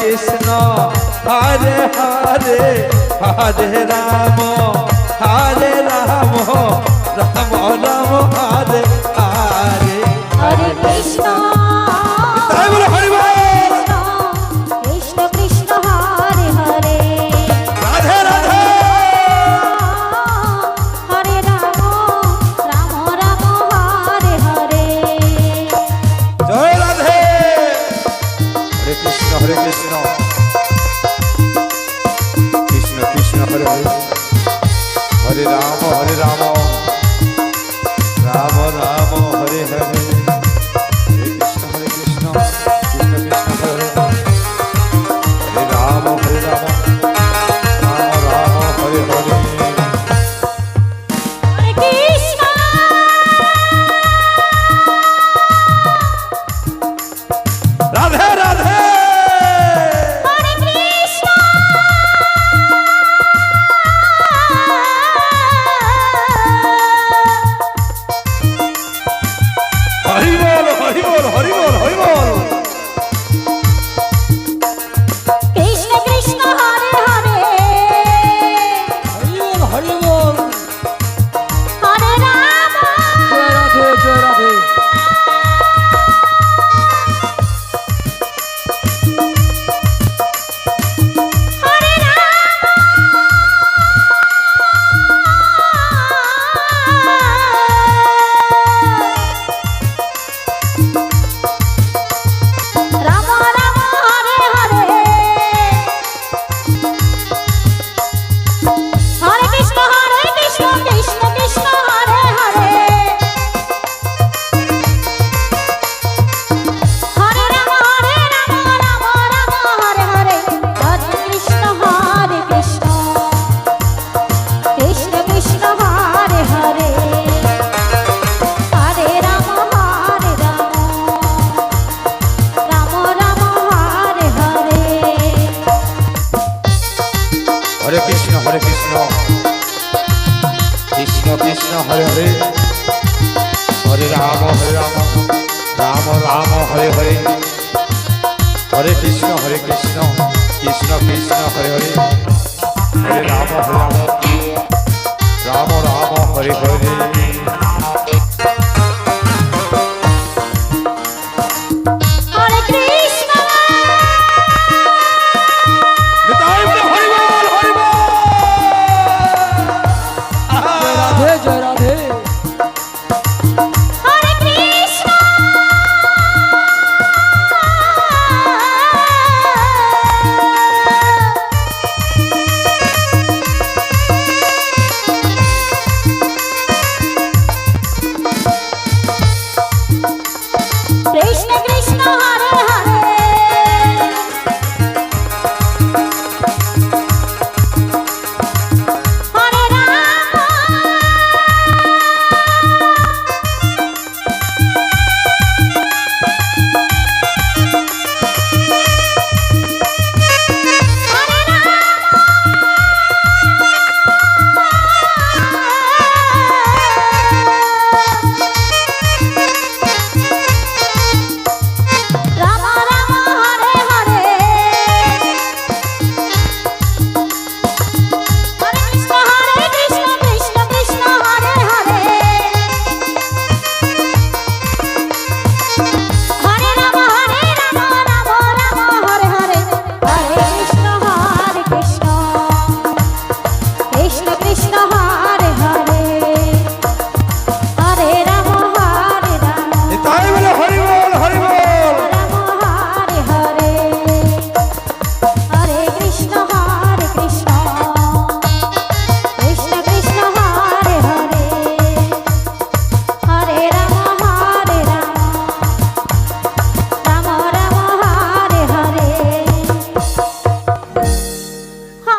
কৃষ্ণ হরে হরে হরে রাম রাম রাম হরে হরে হরে কৃষ্ণ তাই বলো হরি বল কৃষ্ণ কৃষ্ণ হরে হরে রাধে রাধে হরে রাম রাম রাম হরে হরে জয় রাধে হরে কৃষ্ণ কৃষ্ণ কৃষ্ণ হরে হরে হরে রাম রাম রাম হরে হরে হরে কৃষ্ণ কৃষ্ণ কৃষ্ণ হরে হরে হরে রাম রাম হরে হরে হরে কৃষ্ণ রাধে রাধে হরে কৃষ্ণ হরি বল হরি বল হরি বল হরি বল কৃষ্ণ কৃষ্ণ হরে হরে হরি বল হরে রাম জয় রাধে জয় রাধে হরে রাম রাম হরে হরে হরে কৃষ্ণ কৃষ্ণ কৃষ্ণ হরে হরে হরে রাম রাম রাম হরে হরে হরে কৃষ্ণ কৃষ্ণ কৃষ্ণ হরে হরে হরে রাম রাম রাম হরে হরে হরে কৃষ্ণ কৃষ্ণ কৃষ্ণ হরে হরে হরে রাম রাম রাম হরে হরে হরে কৃষ্ণ কৃষ্ণ কৃষ্ণ হরে হরে হরে রাম রাম রাম হরে হরে